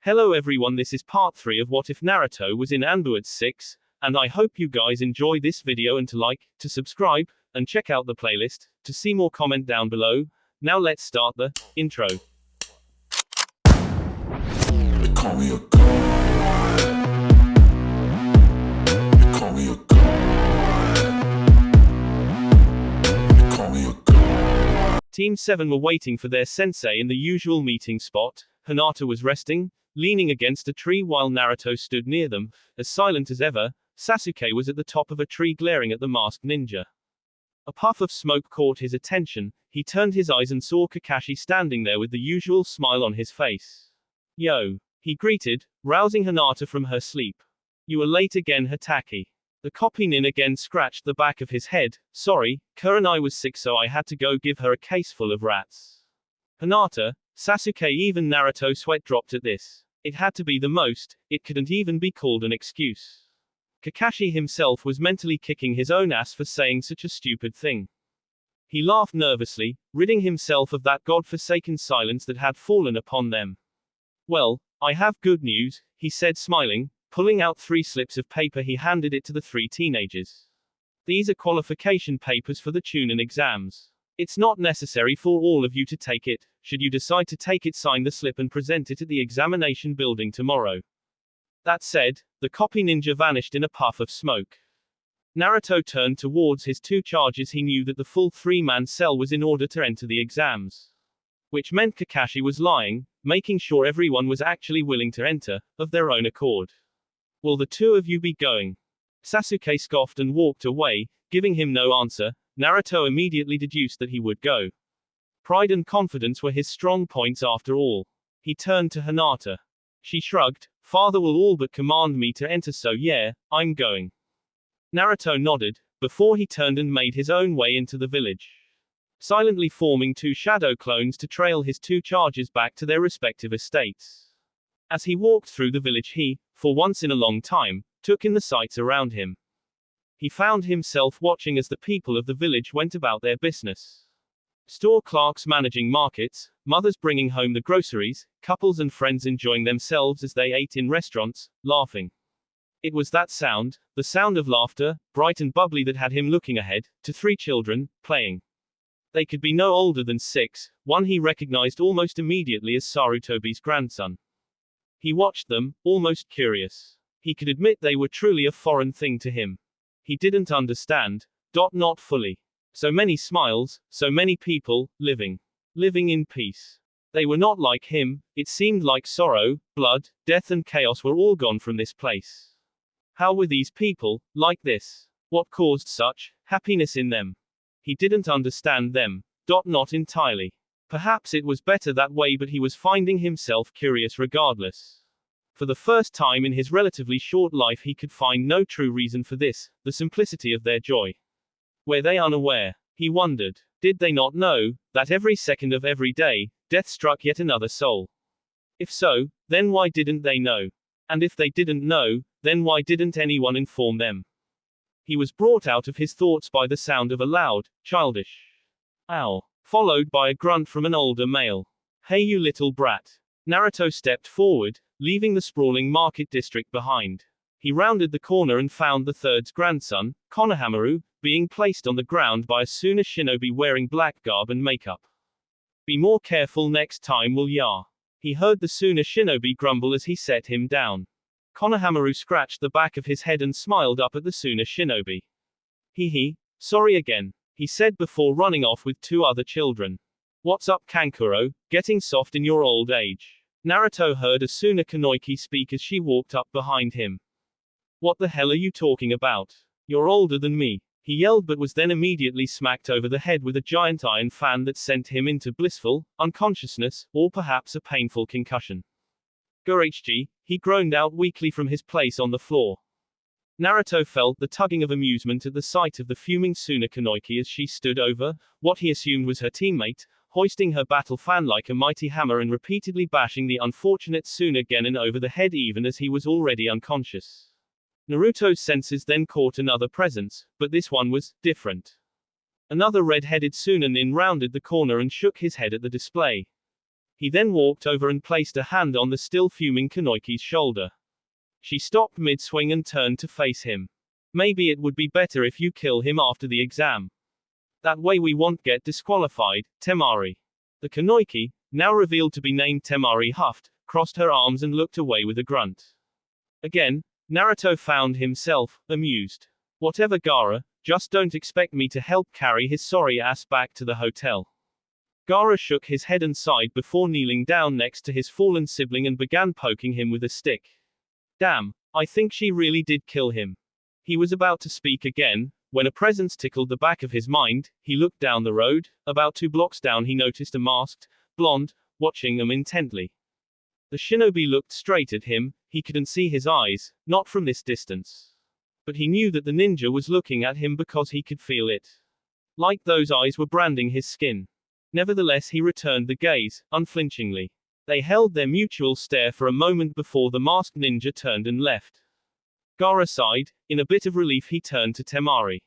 Hello everyone, this is part 3 of What If Naruto was in Anbu at 6, and I hope you guys enjoy this video and to like, to subscribe, and check out the playlist, to see more comment down below. Now let's start the intro. They call me a god. They call me a god. They call me a god. Team 7 were waiting for their sensei in the usual meeting spot. Hinata was resting, leaning against a tree while Naruto stood near them, as silent as ever. Sasuke was at the top of a tree glaring at the masked ninja. A puff of smoke caught his attention. He turned his eyes and saw Kakashi standing there with the usual smile on his face. Yo, he greeted, rousing Hinata from her sleep. You are late again, Hatake. The copy nin again scratched the back of his head. Sorry, Kurenai was sick so I had to go give her a case full of rats. Hinata, Sasuke, even Naruto sweat dropped at this. It had to be the most, it couldn't even be called an excuse. Kakashi himself was mentally kicking his own ass for saying such a stupid thing. He laughed nervously, ridding himself of that god-forsaken silence that had fallen upon them. Well, I have good news, he said smiling, pulling out 3 slips of paper. He handed it to the 3 teenagers. These are qualification papers for the Chunin exams. It's not necessary for all of you to take it. Should you decide to take it, sign the slip and present it at the examination building tomorrow. That said, the copy ninja vanished in a puff of smoke. Naruto turned towards his 2 charges. He knew that the full 3-man cell was in order to enter the exams. Which meant Kakashi was lying, making sure everyone was actually willing to enter, of their own accord. Will the 2 of you be going? Sasuke scoffed and walked away, giving him no answer. Naruto immediately deduced that he would go. Pride and confidence were his strong points after all. He turned to Hinata. She shrugged. Father will all but command me to enter, so yeah, I'm going. Naruto nodded, before he turned and made his own way into the village. Silently forming 2 shadow clones to trail his 2 charges back to their respective estates. As he walked through the village he, for once in a long time, took in the sights around him. He found himself watching as the people of the village went about their business. Store clerks managing markets, mothers bringing home the groceries, couples and friends enjoying themselves as they ate in restaurants, laughing. It was that sound, the sound of laughter, bright and bubbly, that had him looking ahead, to 3 children, playing. They could be no older than 6, one he recognized almost immediately as Sarutobi's grandson. He watched them, almost curious. He could admit they were truly a foreign thing to him. He didn't understand. Not fully. So many smiles, so many people, living in peace. They were not like him. It seemed like sorrow, blood, death and chaos were all gone from this place. How were these people, like this? What caused such happiness in them? He didn't understand them. Not entirely. Perhaps it was better that way, but he was finding himself curious regardless. For the first time in his relatively short life he could find no true reason for this, the simplicity of their joy. Were they unaware? He wondered. Did they not know, that every second of every day, death struck yet another soul? If so, then why didn't they know? And if they didn't know, then why didn't anyone inform them? He was brought out of his thoughts by the sound of a loud, childish owl, followed by a grunt from an older male. Hey you little brat. Naruto stepped forward, leaving the sprawling market district behind. He rounded the corner and found the 3rd's grandson, Konohamaru, being placed on the ground by a Suna shinobi wearing black garb and makeup. Be more careful next time, will ya? He heard the Suna shinobi grumble as he set him down. Konohamaru scratched the back of his head and smiled up at the Suna shinobi. Sorry again, he said before running off with 2 other children. What's up, Kankuro, getting soft in your old age? Naruto heard Asuna Kanoiki speak as she walked up behind him. What the hell are you talking about? You're older than me, he yelled, but was then immediately smacked over the head with a giant iron fan that sent him into blissful unconsciousness, or perhaps a painful concussion. Gorhg, he groaned out weakly from his place on the floor. Naruto felt the tugging of amusement at the sight of the fuming Suna Kanoiki as she stood over what he assumed was her teammate, hoisting her battle fan like a mighty hammer and repeatedly bashing the unfortunate Suna Genin over the head even as he was already unconscious. Naruto's senses then caught another presence, but this one was different. Another red-headed Suna nin rounded the corner and shook his head at the display. He then walked over and placed a hand on the still fuming Kunoichi's shoulder. She stopped mid-swing and turned to face him. Maybe it would be better if you kill him after the exam. That way we won't get disqualified, Temari. The Kunoichi, now revealed to be named Temari, huffed, crossed her arms and looked away with a grunt. Again, Naruto found himself amused. Whatever, Gaara, just don't expect me to help carry his sorry ass back to the hotel. Gaara shook his head and sighed before kneeling down next to his fallen sibling and began poking him with a stick. Damn, I think she really did kill him. He was about to speak again, when a presence tickled the back of his mind. He looked down the road. About 2 blocks down he noticed a masked, blonde, watching them intently. The shinobi looked straight at him. He couldn't see his eyes, not from this distance. But he knew that the ninja was looking at him because he could feel it. Like those eyes were branding his skin. Nevertheless he returned the gaze, unflinchingly. They held their mutual stare for a moment before the masked ninja turned and left. Gaara sighed. In a bit of relief he turned to Temari.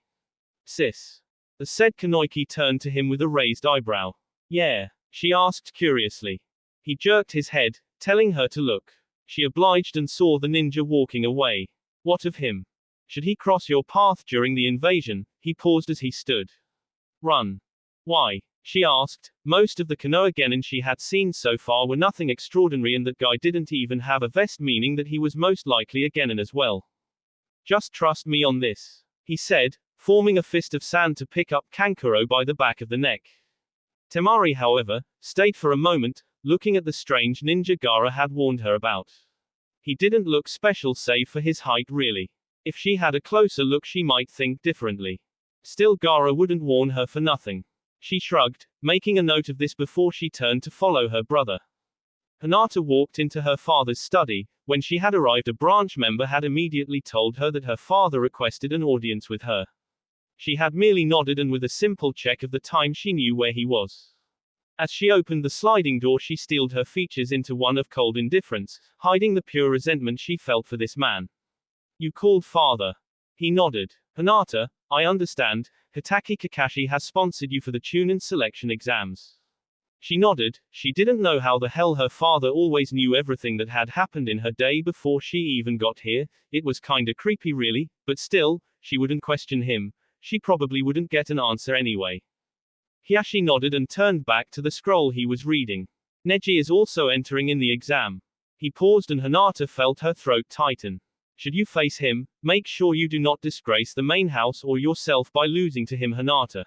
Sis. The said Kunoichi turned to him with a raised eyebrow. Yeah? She asked curiously. He jerked his head, telling her to look. She obliged and saw the ninja walking away. What of him? Should he cross your path during the invasion? He paused as he stood. Run. Why? She asked. Most of the Konoha genin she had seen so far were nothing extraordinary, and that guy didn't even have a vest, meaning that he was most likely a genin as well. Just trust me on this, he said, forming a fist of sand to pick up Kankuro by the back of the neck. Temari, however, stayed for a moment, looking at the strange ninja Gaara had warned her about. He didn't look special save for his height, really. If she had a closer look she might think differently. Still, Gaara wouldn't warn her for nothing. She shrugged, making a note of this before she turned to follow her brother. Hinata walked into her father's study. When she had arrived, a branch member had immediately told her that her father requested an audience with her. She had merely nodded, and with a simple check of the time she knew where he was. As she opened the sliding door she steeled her features into one of cold indifference, hiding the pure resentment she felt for this man. You called father? He nodded. Hinata, I understand. Hitaki Kakashi has sponsored you for the Chunin selection exams. She nodded. She didn't know how the hell her father always knew everything that had happened in her day before she even got here. It was kinda creepy, really, but still, she wouldn't question him. She probably wouldn't get an answer anyway. Hiyashi nodded and turned back to the scroll he was reading. Neji is also entering in the exam. He paused and Hinata felt her throat tighten. Should you face him, make sure you do not disgrace the main house or yourself by losing to him, Hinata.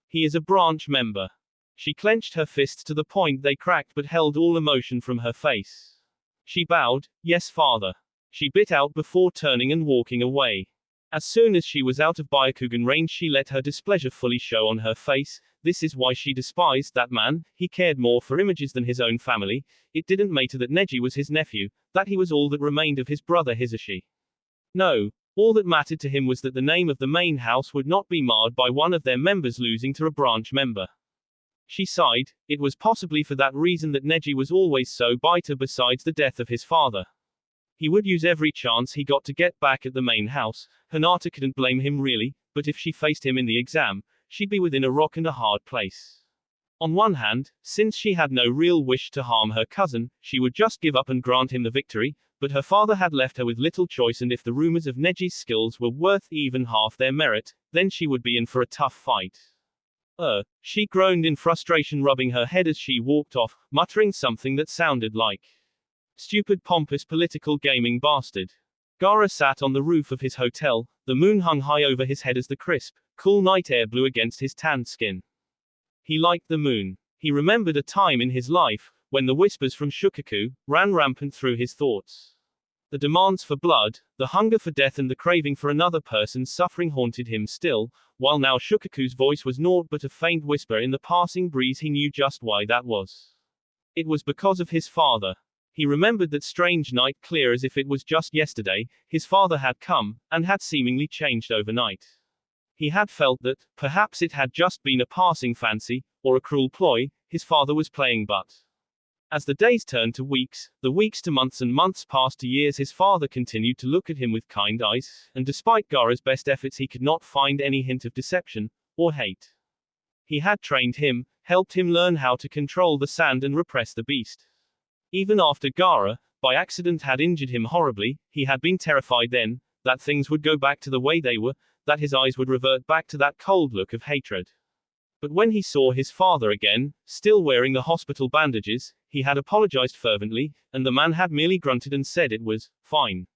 He is a branch member. She clenched her fists to the point they cracked but held all emotion from her face. She bowed. Yes, father. She bit out before turning and walking away. As soon as she was out of Byakugan range she let her displeasure fully show on her face. This is why she despised that man. He cared more for images than his own family. It didn't matter that Neji was his nephew, that he was all that remained of his brother Hisashi. No. All that mattered to him was that the name of the main house would not be marred by one of their members losing to a branch member. She sighed. It was possibly for that reason that Neji was always so bitter. Besides the death of his father, he would use every chance he got to get back at the main house. Hinata couldn't blame him really, but if she faced him in the exam, she'd be within a rock and a hard place. On one hand, since she had no real wish to harm her cousin, she would just give up and grant him the victory, but her father had left her with little choice, and if the rumors of Neji's skills were worth even half their merit, then she would be in for a tough fight. She groaned in frustration, rubbing her head as she walked off, muttering something that sounded like, stupid pompous political gaming bastard. Gaara sat on the roof of his hotel. The moon hung high over his head as the crisp, cool night air blew against his tanned skin. He liked the moon. He remembered a time in his life, when the whispers from Shukaku ran rampant through his thoughts. The demands for blood, the hunger for death, and the craving for another person's suffering haunted him still, while now Shukaku's voice was naught but a faint whisper in the passing breeze. He knew just why that was. It was because of his father. He remembered that strange night clear as if it was just yesterday. His father had come, and had seemingly changed overnight. He had felt that, perhaps it had just been a passing fancy, or a cruel ploy, his father was playing, but as the days turned to weeks, the weeks to months, and months passed to years, his father continued to look at him with kind eyes, and despite Gaara's best efforts he could not find any hint of deception, or hate. He had trained him, helped him learn how to control the sand and repress the beast. Even after Gaara, by accident, had injured him horribly, he had been terrified then, that things would go back to the way they were, that his eyes would revert back to that cold look of hatred. But when he saw his father again, still wearing the hospital bandages, he had apologized fervently, and the man had merely grunted and said it was fine.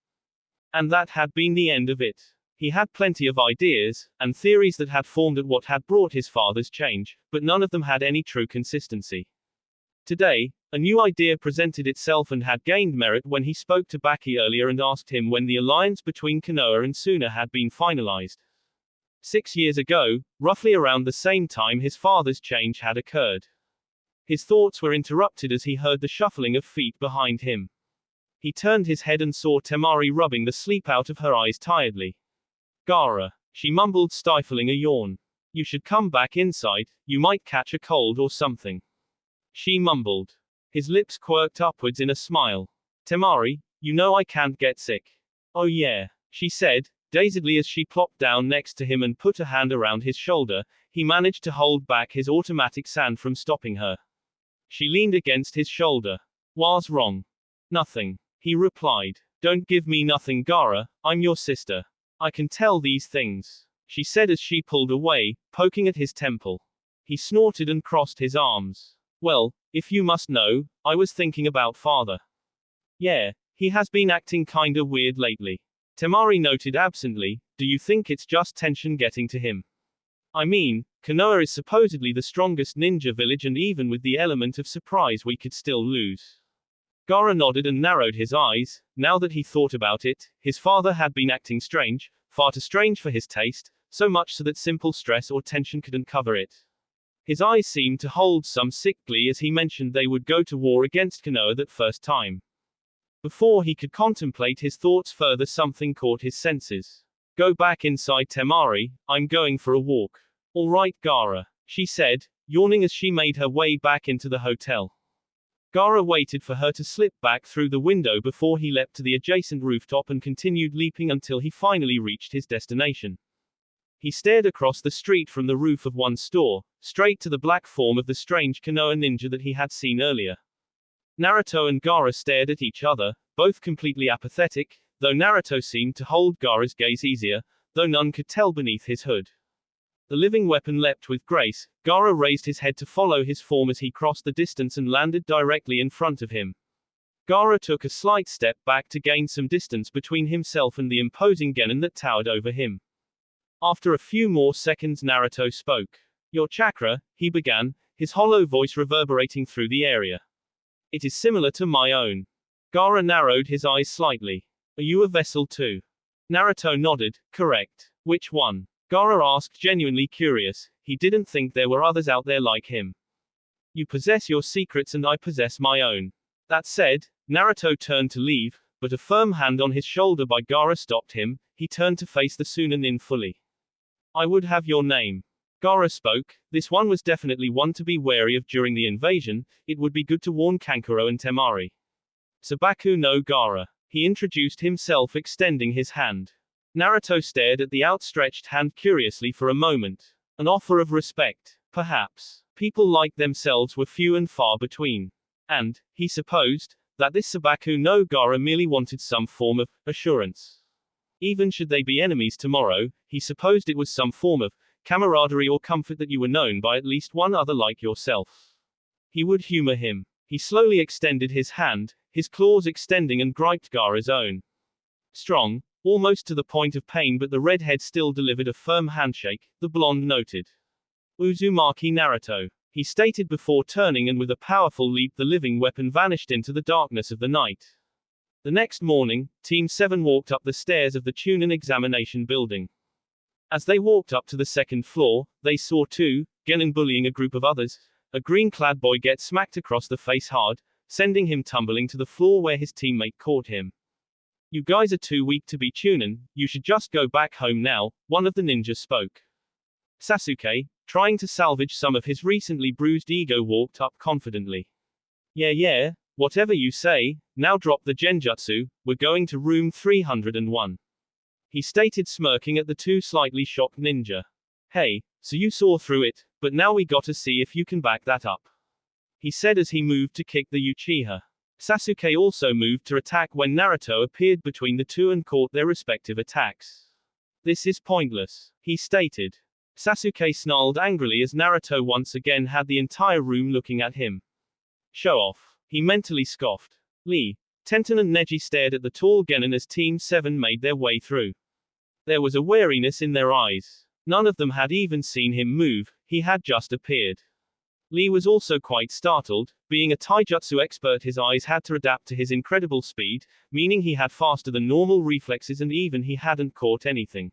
And that had been the end of it. He had plenty of ideas, and theories that had formed at what had brought his father's change, but none of them had any true consistency. Today, a new idea presented itself and had gained merit when he spoke to Baki earlier and asked him when the alliance between Konoha and Suna had been finalized. 6 years ago, roughly around the same time his father's change had occurred. His thoughts were interrupted as he heard the shuffling of feet behind him. He turned his head and saw Temari rubbing the sleep out of her eyes tiredly. Gaara, she mumbled, stifling a yawn. You should come back inside, you might catch a cold or something. She mumbled. His lips quirked upwards in a smile. Temari, you know I can't get sick. Oh yeah, she said, dazedly as she plopped down next to him and put a hand around his shoulder. He managed to hold back his automatic sand from stopping her. She leaned against his shoulder. What's wrong? Nothing, he replied. Don't give me nothing, Gaara, I'm your sister. I can tell these things, she said as she pulled away, poking at his temple. He snorted and crossed his arms. Well, if you must know, I was thinking about father. Yeah, he has been acting kinda weird lately. Temari noted absently, do you think it's just tension getting to him? I mean, Konoha is supposedly the strongest ninja village, and even with the element of surprise we could still lose. Gaara nodded and narrowed his eyes. Now that he thought about it, his father had been acting strange, far too strange for his taste, so much so that simple stress or tension couldn't cover it. His eyes seemed to hold some sick glee as he mentioned they would go to war against Konoha that first time. Before he could contemplate his thoughts further, something caught his senses. Go back inside, Temari, I'm going for a walk. All right, Gaara, she said, yawning as she made her way back into the hotel. Gaara waited for her to slip back through the window before he leapt to the adjacent rooftop and continued leaping until he finally reached his destination. He stared across the street from the roof of one store, straight to the black form of the strange Konoha ninja that he had seen earlier. Naruto and Gaara stared at each other, both completely apathetic, though Naruto seemed to hold Gaara's gaze easier, though none could tell beneath his hood. The living weapon leapt with grace. Gaara raised his head to follow his form as he crossed the distance and landed directly in front of him. Gaara took a slight step back to gain some distance between himself and the imposing genin that towered over him. After a few more seconds, Naruto spoke. Your chakra, he began, his hollow voice reverberating through the area. It is similar to my own. Gaara narrowed his eyes slightly. Are you a vessel too? Naruto nodded. Correct. Which one? Gaara asked, genuinely curious. He didn't think there were others out there like him. You possess your secrets and I possess my own. That said, Naruto turned to leave, but a firm hand on his shoulder by Gaara stopped him. He turned to face the Sunanin fully. I would have your name. Gaara spoke. This one was definitely one to be wary of during the invasion. It would be good to warn Kankuro and Temari. Sabaku no Gaara. He introduced himself, extending his hand. Naruto stared at the outstretched hand curiously for a moment. An offer of respect, perhaps. People like themselves were few and far between. And, he supposed, that this Sabaku no Gaara merely wanted some form of assurance. Even should they be enemies tomorrow, he supposed it was some form of camaraderie or comfort that you were known by at least one other like yourself. He would humor him. He slowly extended his hand, his claws extending and griped Gaara's own. Strong, almost to the point of pain, but the redhead still delivered a firm handshake, the blonde noted. Uzumaki Naruto, he stated before turning, and with a powerful leap the living weapon vanished into the darkness of the night. The next morning, Team 7 walked up the stairs of the Chunin examination building. As they walked up to the second floor, they saw two genin bullying a group of others. A green-clad boy gets smacked across the face hard, sending him tumbling to the floor where his teammate caught him. You guys are too weak to be Chunin, you should just go back home now, one of the ninjas spoke. Sasuke, trying to salvage some of his recently bruised ego, walked up confidently. Yeah, whatever you say, now drop the genjutsu, we're going to room 301. He stated, smirking at the two slightly shocked ninja. Hey, so you saw through it, But now we gotta see if you can back that up, he said as he moved to kick the Uchiha. Sasuke also moved to attack when Naruto appeared between the two and caught their respective attacks. This is pointless, he stated. Sasuke snarled angrily as Naruto once again had the entire room looking at him. Show off, he mentally scoffed. Lee, Tenten and Neji stared at the tall genin as Team 7 made their way through. There was a wariness in their eyes. None of them had even seen him move, he had just appeared. Lee was also quite startled. Being a taijutsu expert, his eyes had to adapt to his incredible speed, meaning he had faster than normal reflexes and even he hadn't caught anything.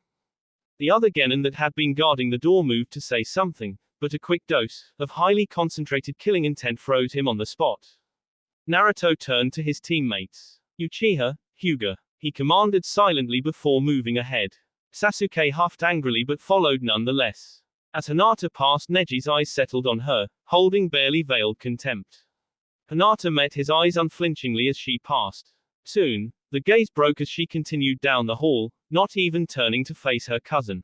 The other genin that had been guarding the door moved to say something, but a quick dose of highly concentrated killing intent froze him on the spot. Naruto turned to his teammates. Uchiha, Hyuga, he commanded silently before moving ahead. Sasuke huffed angrily but followed nonetheless. As Hinata passed, Neji's eyes settled on her, holding barely veiled contempt. Hinata met his eyes unflinchingly as she passed. Soon, the gaze broke as she continued down the hall, not even turning to face her cousin.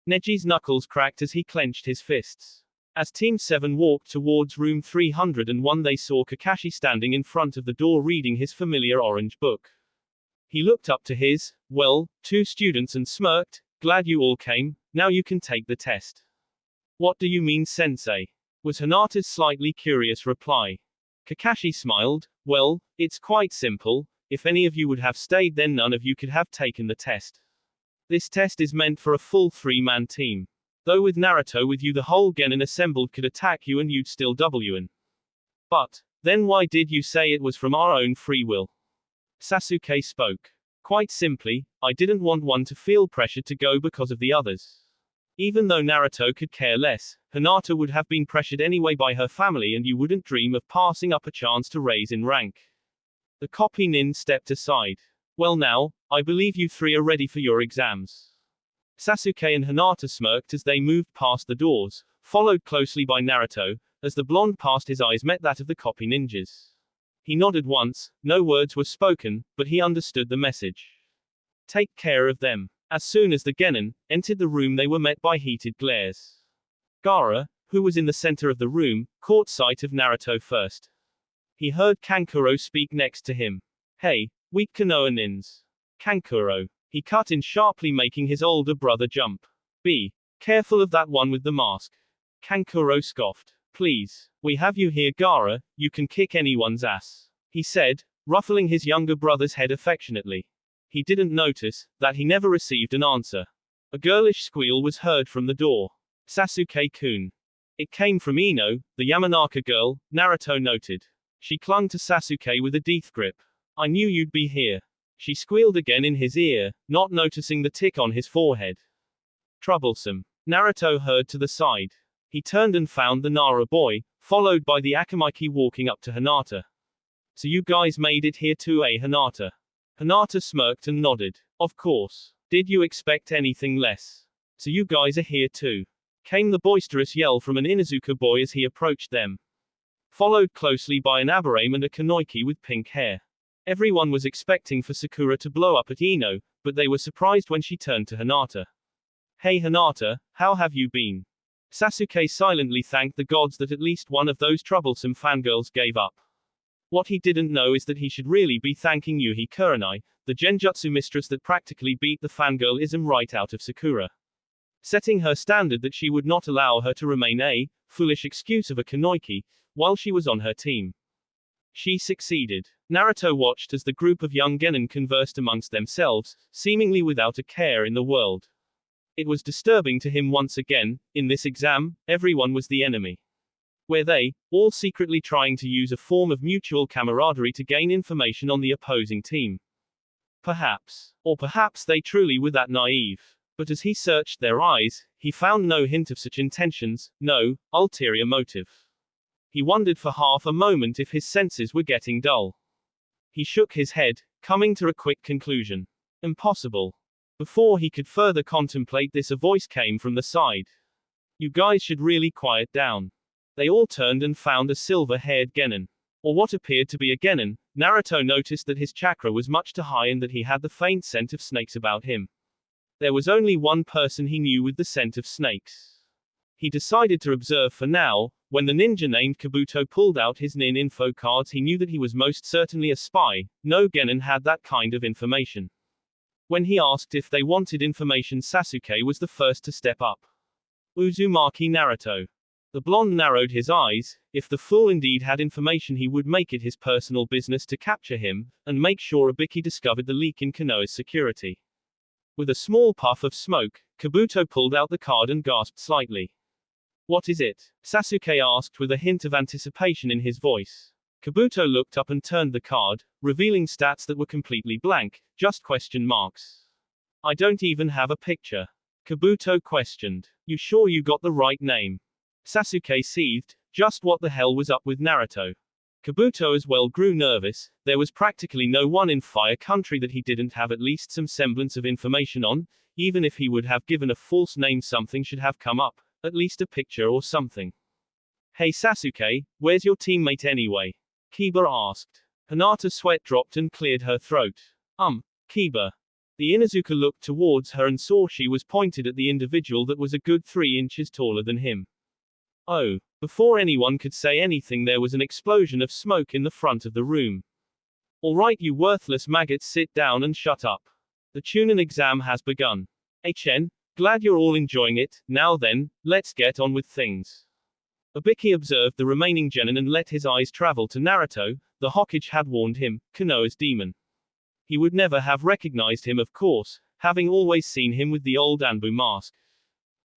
Neji's knuckles cracked as he clenched his fists. As Team 7 walked towards room 301, they saw Kakashi standing in front of the door reading his familiar orange book. He looked up to his, two students and smirked. Glad you all came, now you can take the test. What do you mean, sensei? Was Hinata's slightly curious reply. Kakashi smiled. Well, it's quite simple. If any of you would have stayed, then none of you could have taken the test. This test is meant for a full 3-man team. Though with Naruto with you, the whole genin assembled could attack you and you'd still win. But, then why did you say it was from our own free will? Sasuke spoke. Quite simply, I didn't want one to feel pressured to go because of the others. Even though Naruto could care less, Hinata would have been pressured anyway by her family and you wouldn't dream of passing up a chance to raise in rank. The copy nin stepped aside. Well now, I believe you three are ready for your exams. Sasuke and Hinata smirked as they moved past the doors, followed closely by Naruto. As the blonde passed, his eyes met that of the copy ninjas. He nodded once, no words were spoken, but he understood the message. Take care of them. As soon as the genin entered the room, they were met by heated glares. Gaara, who was in the center of the room, caught sight of Naruto first. He heard Kankuro speak next to him. Hey, weak Konoha nins. Kankuro. He cut in sharply, making his older brother jump. Be careful of that one with the mask. Kankuro scoffed. Please, we have you here, Gaara, you can kick anyone's ass, he said, ruffling his younger brother's head affectionately. He didn't notice that he never received an answer. A girlish squeal was heard from the door. Sasuke-kun. It came from Ino, the Yamanaka girl, Naruto noted. She clung to Sasuke with a death grip. I knew you'd be here. She squealed again in his ear, not noticing the tick on his forehead. Troublesome. Naruto heard to the side. He turned and found the Nara boy, followed by the Akamaiki walking up to Hinata. So you guys made it here too, eh, Hinata? Hinata smirked and nodded. Of course. Did you expect anything less? So you guys are here too. Came the boisterous yell from an Inuzuka boy as he approached them. Followed closely by an Aburame and a Kunoichi with pink hair. Everyone was expecting for Sakura to blow up at Ino, but they were surprised when she turned to Hinata. Hey Hinata, how have you been? Sasuke silently thanked the gods that at least one of those troublesome fangirls gave up. What he didn't know is that he should really be thanking Yuhi Kurenai, the genjutsu mistress that practically beat the fangirlism right out of Sakura. Setting her standard that she would not allow her to remain a foolish excuse of a Kunoichi, while she was on her team. She succeeded. Naruto watched as the group of young genin conversed amongst themselves, seemingly without a care in the world. It was disturbing to him once again. In this exam, everyone was the enemy. Were they, all secretly trying to use a form of mutual camaraderie to gain information on the opposing team? Perhaps. Or perhaps they truly were that naive. But as he searched their eyes, he found no hint of such intentions, no ulterior motive. He wondered for half a moment if his senses were getting dull. He shook his head, coming to a quick conclusion. Impossible. Before he could further contemplate this, a voice came from the side. You guys should really quiet down. They all turned and found a silver-haired genin. Or what appeared to be a genin. Naruto noticed that his chakra was much too high and that he had the faint scent of snakes about him. There was only one person he knew with the scent of snakes. He decided to observe for now. When the ninja named Kabuto pulled out his nin info cards, he knew that he was most certainly a spy. No genin had that kind of information. When he asked if they wanted information, Sasuke was the first to step up. Uzumaki Naruto. The blonde narrowed his eyes. If the fool indeed had information, he would make it his personal business to capture him, and make sure Ibiki discovered the leak in Konoha's security. With a small puff of smoke, Kabuto pulled out the card and gasped slightly. What is it? Sasuke asked with a hint of anticipation in his voice. Kabuto looked up and turned the card, revealing stats that were completely blank, just question marks. I don't even have a picture. Kabuto questioned. You sure you got the right name? Sasuke seethed. Just what the hell was up with Naruto? Kabuto as well grew nervous. There was practically no one in Fire Country that he didn't have at least some semblance of information on. Even if he would have given a false name, something should have come up. At least a picture or something. Hey Sasuke, where's your teammate anyway? Kiba asked. Hinata's sweat dropped and cleared her throat. Kiba. The Inuzuka looked towards her and saw she was pointed at the individual that was a good 3 inches taller than him. Oh. Before anyone could say anything, there was an explosion of smoke in the front of the room. Alright, you worthless maggots, sit down and shut up. The Chunin exam has begun. HN, glad you're all enjoying it. Now then, let's get on with things. Ibiki observed the remaining genin and let his eyes travel to Naruto. The Hokage had warned him, Konoha's demon. He would never have recognized him, of course, having always seen him with the old Anbu mask.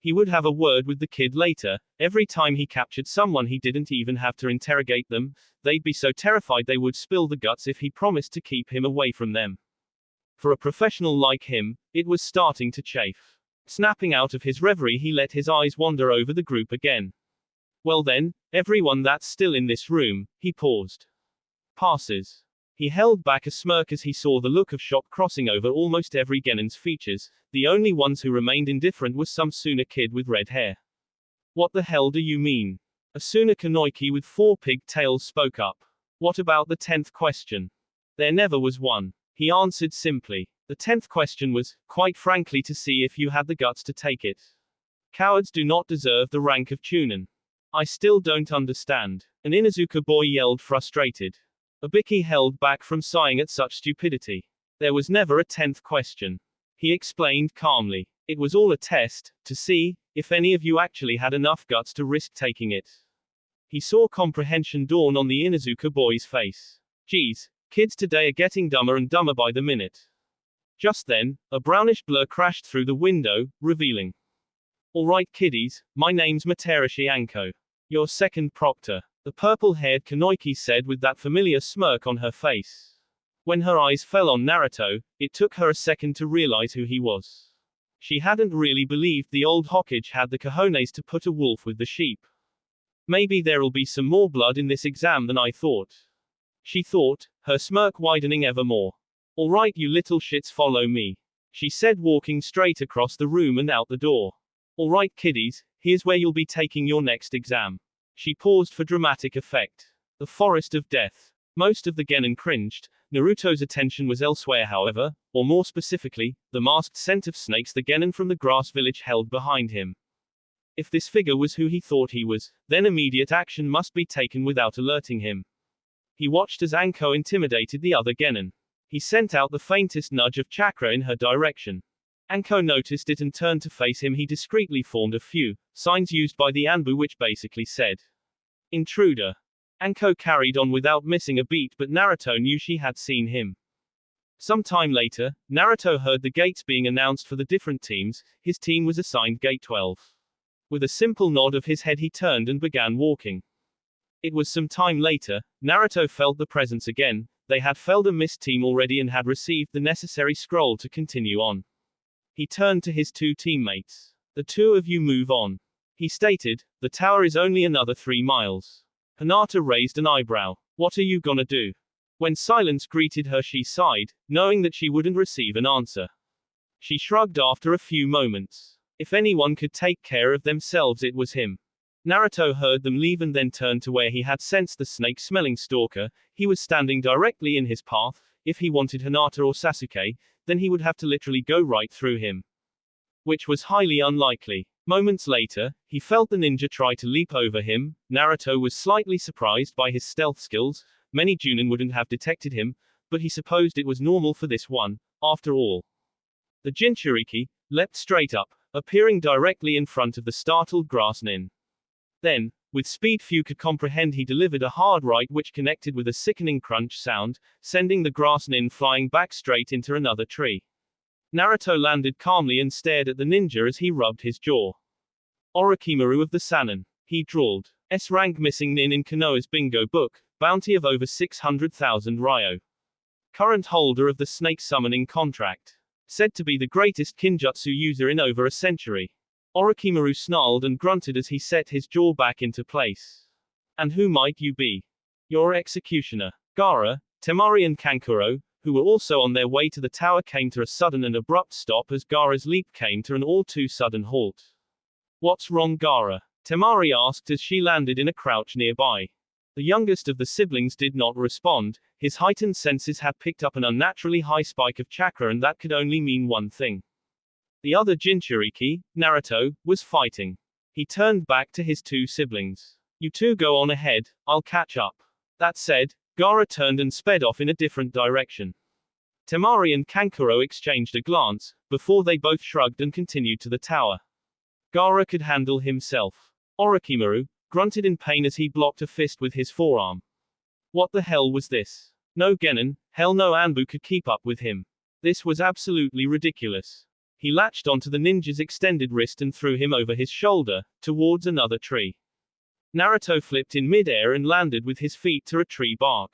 He would have a word with the kid later. Every time he captured someone, he didn't even have to interrogate them. They'd be so terrified they would spill the guts if he promised to keep him away from them. For a professional like him, it was starting to chafe. Snapping out of his reverie, he let his eyes wander over the group again. Well then, everyone that's still in this room, he paused. Passes. He held back a smirk as he saw the look of shock crossing over almost every genin's features. The only ones who remained indifferent was some Suna kid with red hair. What the hell do you mean? A Suna Kanoiki with 4 pigtails spoke up. What about the 10th question? There never was one. He answered simply. The 10th question was, quite frankly, to see if you had the guts to take it. Cowards do not deserve the rank of Chunin. I still don't understand. An Inuzuka boy yelled, frustrated. Ibiki held back from sighing at such stupidity. There was never a 10th question. He explained calmly. It was all a test, to see if any of you actually had enough guts to risk taking it. He saw comprehension dawn on the Inuzuka boy's face. Geez, kids today are getting dumber and dumber by the minute. Just then, a brownish blur crashed through the window, revealing. Alright kiddies, my name's Materashi Anko. Your second proctor. The purple-haired Kanoiki said with that familiar smirk on her face. When her eyes fell on Naruto, it took her a second to realize who he was. She hadn't really believed the old Hokage had the cojones to put a wolf with the sheep. Maybe there'll be some more blood in this exam than I thought. She thought, her smirk widening ever more. Alright you little shits, follow me. She said, walking straight across the room and out the door. Alright kiddies, here's where you'll be taking your next exam. She paused for dramatic effect. The Forest of Death. Most of the genin cringed. Naruto's attention was elsewhere, however, or more specifically, the masked scent of snakes the genin from the grass village held behind him. If this figure was who he thought he was, then immediate action must be taken without alerting him. He watched as Anko intimidated the other genin. He sent out the faintest nudge of chakra in her direction. Anko noticed it and turned to face him. He discreetly formed a few signs used by the Anbu, which basically said, intruder. Anko carried on without missing a beat, but Naruto knew she had seen him. Some time later, Naruto heard the gates being announced for the different teams. His team was assigned Gate 12. With a simple nod of his head, he turned and began walking. It was some time later, Naruto felt the presence again. They had felled a mist team already and had received the necessary scroll to continue on. He turned to his 2 teammates. The 2 of you move on. He stated, the tower is only another 3 miles. Hinata raised an eyebrow. What are you gonna do? When silence greeted her, she sighed, knowing that she wouldn't receive an answer. She shrugged after a few moments. If anyone could take care of themselves, it was him. Naruto heard them leave and then turned to where he had sensed the snake-smelling stalker. He was standing directly in his path. If he wanted Hinata or Sasuke, then he would have to literally go right through him. Which was highly unlikely. Moments later, he felt the ninja try to leap over him. Naruto was slightly surprised by his stealth skills. Many Chunin wouldn't have detected him, but he supposed it was normal for this one, after all. The Jinchuriki leapt straight up, appearing directly in front of the startled grass nin. Then, with speed few could comprehend, he delivered a hard right which connected with a sickening crunch sound, sending the grass nin flying back straight into another tree. Naruto landed calmly and stared at the ninja as he rubbed his jaw. Orochimaru of the Sannin. He drawled. S-rank missing nin in Konoha's bingo book, bounty of over 600,000 ryo. Current holder of the snake summoning contract. Said to be the greatest kinjutsu user in over a century. Orochimaru snarled and grunted as he set his jaw back into place. And who might you be? Your executioner. Gaara, Temari and Kankuro, who were also on their way to the tower, came to a sudden and abrupt stop as Gaara's leap came to an all-too-sudden halt. What's wrong, Gaara? Temari asked as she landed in a crouch nearby. The youngest of the siblings did not respond. His heightened senses had picked up an unnaturally high spike of chakra, and that could only mean one thing. The other Jinchuriki, Naruto, was fighting. He turned back to his two siblings. You two go on ahead, I'll catch up. That said, Gaara turned and sped off in a different direction. Temari and Kankuro exchanged a glance, before they both shrugged and continued to the tower. Gaara could handle himself. Orochimaru grunted in pain as he blocked a fist with his forearm. What the hell was this? No Genin, hell no Anbu could keep up with him. This was absolutely ridiculous. He latched onto the ninja's extended wrist and threw him over his shoulder, towards another tree. Naruto flipped in mid-air and landed with his feet to a tree bark.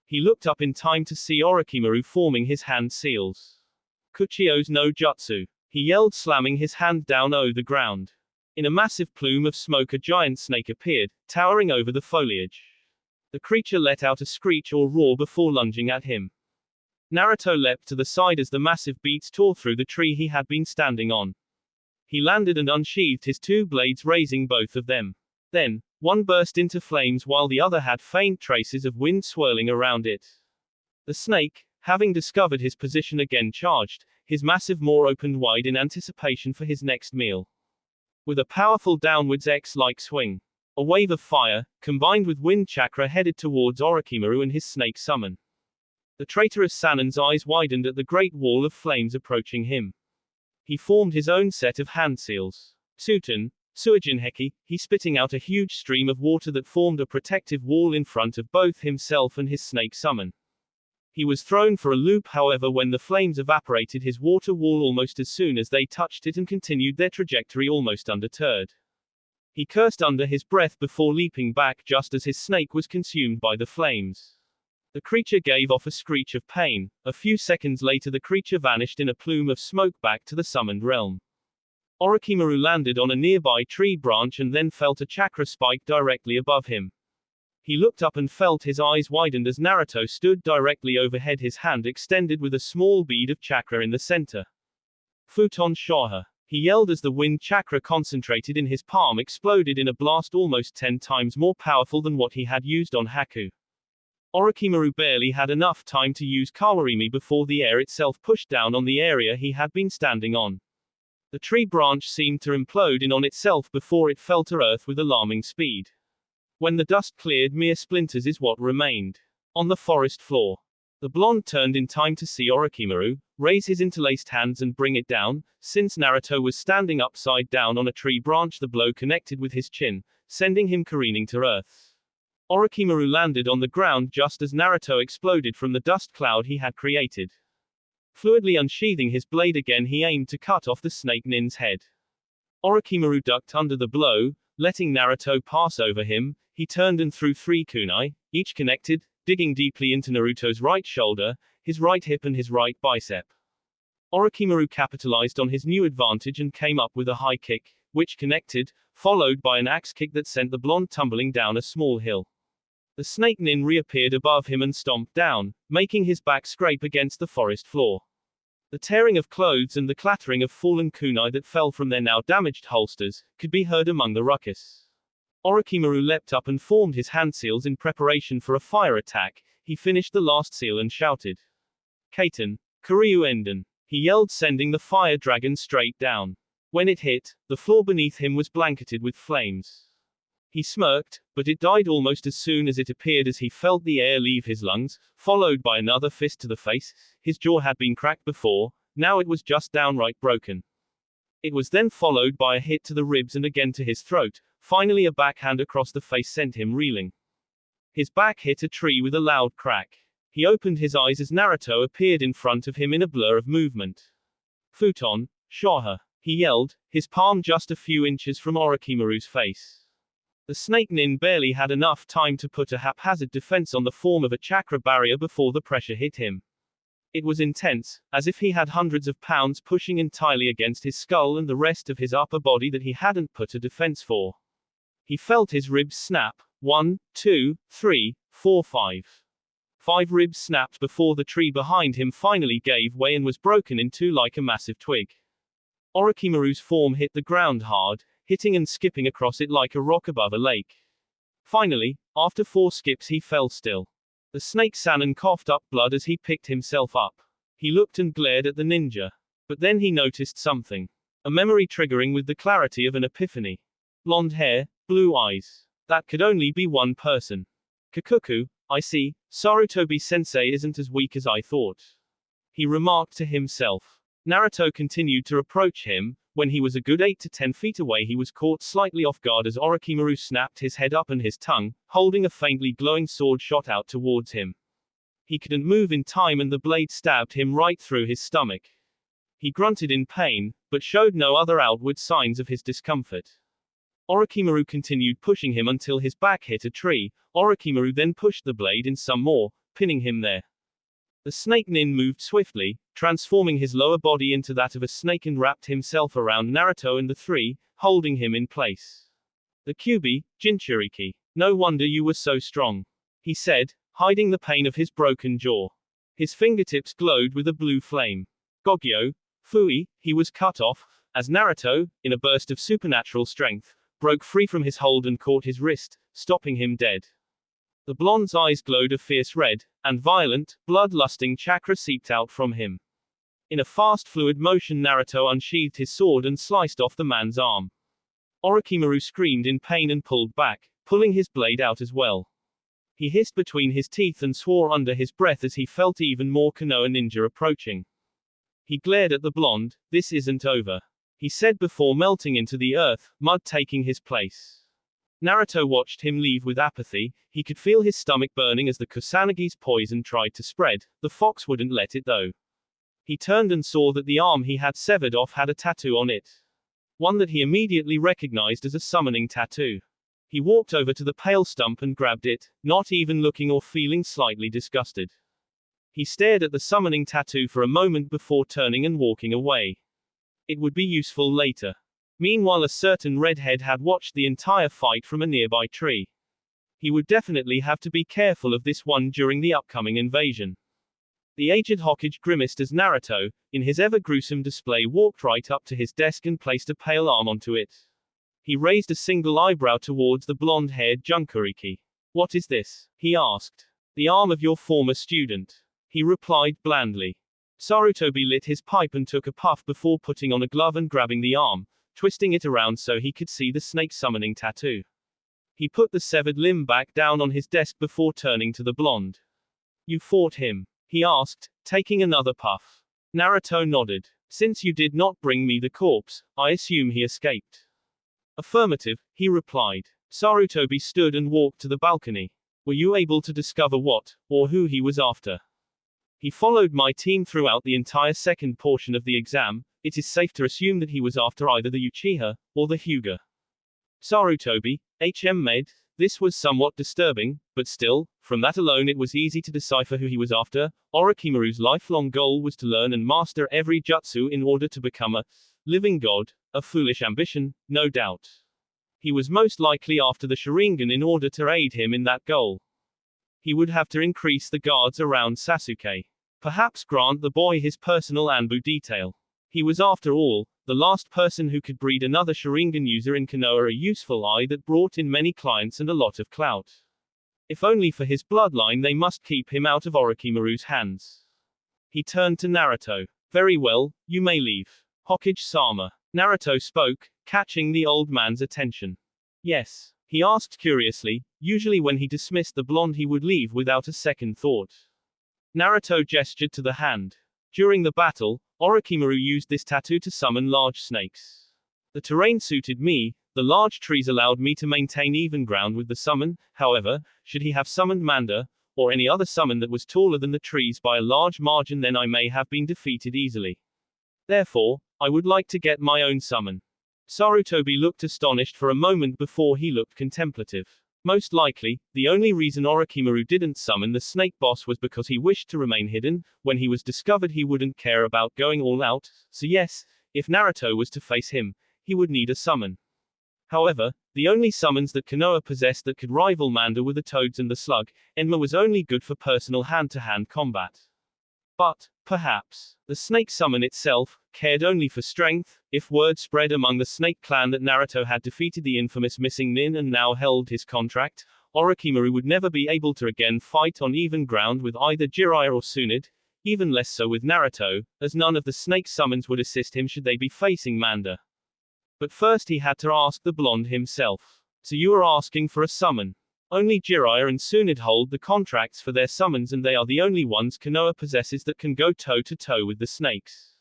He looked up in time to see Orochimaru forming his hand seals. Kuchio's no jutsu. He yelled, slamming his hand down on the ground. In a massive plume of smoke a giant snake appeared, towering over the foliage. The creature let out a screech or roar before lunging at him. Naruto leapt to the side as the massive beats tore through the tree he had been standing on. He landed and unsheathed his two blades, raising both of them. Then, one burst into flames while the other had faint traces of wind swirling around it. The snake, having discovered his position, again charged, his massive maw opened wide in anticipation for his next meal. With a powerful downwards X-like swing, a wave of fire, combined with wind chakra, headed towards Orochimaru and his snake summon. The traitorous Sannin's eyes widened at the great wall of flames approaching him. He formed his own set of hand seals. Tsuten, Suijinheki, he spitting out a huge stream of water that formed a protective wall in front of both himself and his snake summon. He was thrown for a loop, however, when the flames evaporated his water wall almost as soon as they touched it and continued their trajectory almost undeterred. He cursed under his breath before leaping back just as his snake was consumed by the flames. The creature gave off a screech of pain. A few seconds later the creature vanished in a plume of smoke back to the summoned realm. Orochimaru landed on a nearby tree branch and then felt a chakra spike directly above him. He looked up and felt his eyes widened as Naruto stood directly overhead, his hand extended with a small bead of chakra in the center. Futon Shoha. He yelled as the wind chakra concentrated in his palm exploded in a blast almost 10 times more powerful than what he had used on Haku. Orochimaru barely had enough time to use Kawarimi before the air itself pushed down on the area he had been standing on. The tree branch seemed to implode in on itself before it fell to earth with alarming speed. When the dust cleared, mere splinters is what remained. On the forest floor. The blonde turned in time to see Orochimaru raise his interlaced hands and bring it down. Since Naruto was standing upside down on a tree branch, the blow connected with his chin, sending him careening to earth. Orochimaru landed on the ground just as Naruto exploded from the dust cloud he had created. Fluidly unsheathing his blade again, he aimed to cut off the snake nin's head. Orochimaru ducked under the blow, letting Naruto pass over him. He turned and threw 3 kunai, each connected, digging deeply into Naruto's right shoulder, his right hip and his right bicep. Orochimaru capitalized on his new advantage and came up with a high kick, which connected, followed by an axe kick that sent the blonde tumbling down a small hill. The snake nin reappeared above him and stomped down, making his back scrape against the forest floor. The tearing of clothes and the clattering of fallen kunai that fell from their now damaged holsters could be heard among the ruckus. Orochimaru leapt up and formed his hand seals in preparation for a fire attack. He finished the last seal and shouted, Kaiten, Kuryu Enden. He yelled, sending the fire dragon straight down. When it hit, the floor beneath him was blanketed with flames. He smirked, but it died almost as soon as it appeared as he felt the air leave his lungs, followed by another fist to the face. His jaw had been cracked before, now it was just downright broken. It was then followed by a hit to the ribs and again to his throat, finally a backhand across the face sent him reeling. His back hit a tree with a loud crack. He opened his eyes as Naruto appeared in front of him in a blur of movement. Futon, Shoha, he yelled, his palm just a few inches from Orochimaru's face. The snake nin barely had enough time to put a haphazard defense on the form of a chakra barrier before the pressure hit him. It was intense, as if he had hundreds of pounds pushing entirely against his skull and the rest of his upper body that he hadn't put a defense for. He felt his ribs snap. 1, 2, 3, 4, 5. 5 ribs snapped before the tree behind him finally gave way and was broken in two like a massive twig. Orochimaru's form hit the ground hard, hitting and skipping across it like a rock above a lake. Finally, after 4 skips he fell still. The snake Sannin coughed up blood as he picked himself up. He looked and glared at the ninja. But then he noticed something. A memory triggering with the clarity of an epiphany. Blonde hair, blue eyes. That could only be one person. Kikuku, I see, Sarutobi-sensei isn't as weak as I thought. He remarked to himself. Naruto continued to approach him. When he was a good 8 to 10 feet away he was caught slightly off guard as Orochimaru snapped his head up and his tongue, holding a faintly glowing sword shot out towards him. He couldn't move in time and the blade stabbed him right through his stomach. He grunted in pain, but showed no other outward signs of his discomfort. Orochimaru continued pushing him until his back hit a tree. Orochimaru then pushed the blade in some more, pinning him there. The snake nin moved swiftly, transforming his lower body into that of a snake and wrapped himself around Naruto and the three, holding him in place. The Kyuubi, Jinchuriki. No wonder you were so strong, he said, hiding the pain of his broken jaw. His fingertips glowed with a blue flame. Gogyo, Fui, he was cut off, as Naruto, in a burst of supernatural strength, broke free from his hold and caught his wrist, stopping him dead. The blonde's eyes glowed a fierce red, and violent, blood-lusting chakra seeped out from him. In a fast fluid motion Naruto unsheathed his sword and sliced off the man's arm. Orochimaru screamed in pain and pulled back, pulling his blade out as well. He hissed between his teeth and swore under his breath as he felt even more Konoha ninja approaching. He glared at the blonde. This isn't over, he said before melting into the earth, mud taking his place. Naruto watched him leave with apathy. He could feel his stomach burning as the Kusanagi's poison tried to spread. The fox wouldn't let it though. He turned and saw that the arm he had severed off had a tattoo on it. One that he immediately recognized as a summoning tattoo. He walked over to the pale stump and grabbed it, not even looking or feeling slightly disgusted. He stared at the summoning tattoo for a moment before turning and walking away. It would be useful later. Meanwhile, a certain redhead had watched the entire fight from a nearby tree. He would definitely have to be careful of this one during the upcoming invasion. The aged Hokage grimaced as Naruto, in his ever-gruesome display, walked right up to his desk and placed a pale arm onto it. He raised a single eyebrow towards the blonde-haired Jinchuriki. What is this? He asked. The arm of your former student, he replied blandly. Sarutobi lit his pipe and took a puff before putting on a glove and grabbing the arm, twisting it around so he could see the snake summoning tattoo. He put the severed limb back down on his desk before turning to the blonde. You fought him? He asked, taking another puff. Naruto nodded. Since you did not bring me the corpse, I assume he escaped. Affirmative, he replied. Sarutobi stood and walked to the balcony. Were you able to discover what, or who he was after? He followed my team throughout the entire second portion of the exam. It is safe to assume that he was after either the Uchiha, or the Hyuga. Sarutobi, Med. This was somewhat disturbing, but still, from that alone it was easy to decipher who he was after. Orochimaru's lifelong goal was to learn and master every jutsu in order to become a living god, a foolish ambition, no doubt. He was most likely after the Sharingan in order to aid him in that goal. He would have to increase the guards around Sasuke. Perhaps grant the boy his personal Anbu detail. He was, after all, the last person who could breed another Sharingan user in Konoha, a useful eye that brought in many clients and a lot of clout. If only for his bloodline, they must keep him out of Orochimaru's hands. He turned to Naruto. Very well, you may leave. Hokage-sama. Naruto spoke, catching the old man's attention. Yes, he asked curiously, usually when he dismissed the blonde he would leave without a second thought. Naruto gestured to the hand. During the battle, Orochimaru used this tattoo to summon large snakes. The terrain suited me, the large trees allowed me to maintain even ground with the summon, however, should he have summoned Manda, or any other summon that was taller than the trees by a large margin, then I may have been defeated easily. Therefore, I would like to get my own summon. Sarutobi looked astonished for a moment before he looked contemplative. Most likely, the only reason Orochimaru didn't summon the snake boss was because he wished to remain hidden. When he was discovered, he wouldn't care about going all out, so yes, if Naruto was to face him, he would need a summon. However, the only summons that Konoha possessed that could rival Manda were the Toads and the Slug. Enma was only good for personal hand-to-hand combat. But, perhaps, the snake summon itself cared only for strength. If word spread among the snake clan that Naruto had defeated the infamous missing Nin and now held his contract, Orochimaru would never be able to again fight on even ground with either Jiraiya or Tsunade, even less so with Naruto, as none of the snake summons would assist him should they be facing Manda. But first he had to ask the blonde himself. So you are asking for a summon? Only Jiraiya and Tsunade hold the contracts for their summons, and they are the only ones Konoha possesses that can go toe-to-toe with the snakes.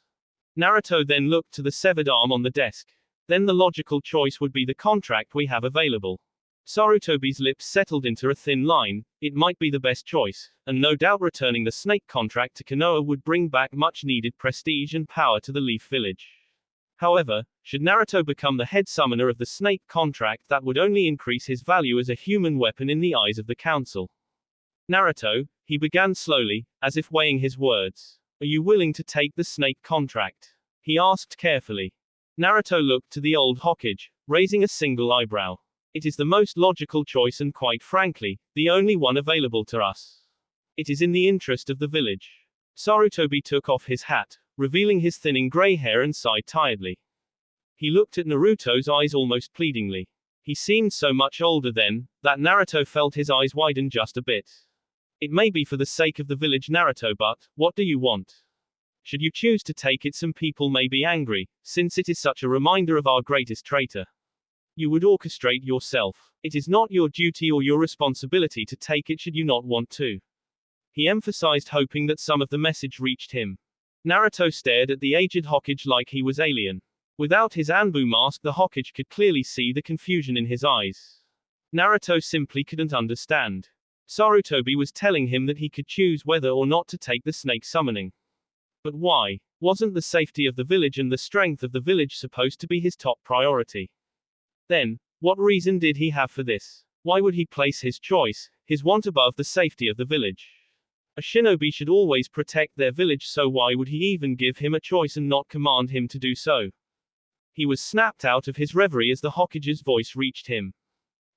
Naruto then looked to the severed arm on the desk. Then the logical choice would be the contract we have available. Sarutobi's lips settled into a thin line. It might be the best choice, and no doubt returning the snake contract to Konoha would bring back much needed prestige and power to the Leaf Village. However, should Naruto become the head summoner of the snake contract, that would only increase his value as a human weapon in the eyes of the council. Naruto, he began slowly, as if weighing his words. Are you willing to take the snake contract? He asked carefully. Naruto looked to the old Hokage, raising a single eyebrow. It is the most logical choice and quite frankly, the only one available to us. It is in the interest of the village. Sarutobi took off his hat, revealing his thinning gray hair, and sighed tiredly. He looked at Naruto's eyes almost pleadingly. He seemed so much older then, that Naruto felt his eyes widen just a bit. It may be for the sake of the village, Naruto, but what do you want? Should you choose to take it, some people may be angry, since it is such a reminder of our greatest traitor. You would orchestrate yourself. It is not your duty or your responsibility to take it should you not want to. He emphasized, hoping that some of the message reached him. Naruto stared at the aged Hokage like he was alien. Without his Anbu mask, the Hokage could clearly see the confusion in his eyes. Naruto simply couldn't understand. Sarutobi was telling him that he could choose whether or not to take the snake summoning. But why? Wasn't the safety of the village and the strength of the village supposed to be his top priority? Then, what reason did he have for this? Why would he place his choice, his want, above the safety of the village? A shinobi should always protect their village, so why would he even give him a choice and not command him to do so? He was snapped out of his reverie as the Hokage's voice reached him.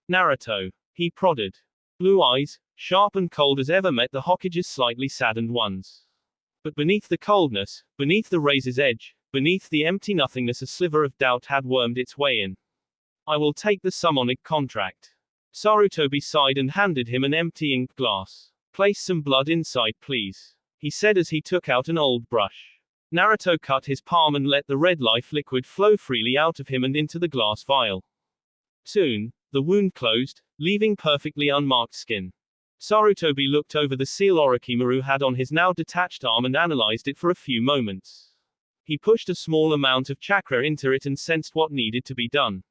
Naruto. He prodded. Blue eyes, sharp and cold as ever, met the Hokage's slightly saddened ones. But beneath the coldness, beneath the razor's edge, beneath the empty nothingness, a sliver of doubt had wormed its way in. I will take the summoning contract. Sarutobi sighed and handed him an empty ink glass. Place some blood inside, please, he said as he took out an old brush. Naruto cut his palm and let the red life liquid flow freely out of him and into the glass vial. Soon, the wound closed, leaving perfectly unmarked skin. Sarutobi looked over the seal Orochimaru had on his now detached arm and analyzed it for a few moments. He pushed a small amount of chakra into it and sensed what needed to be done.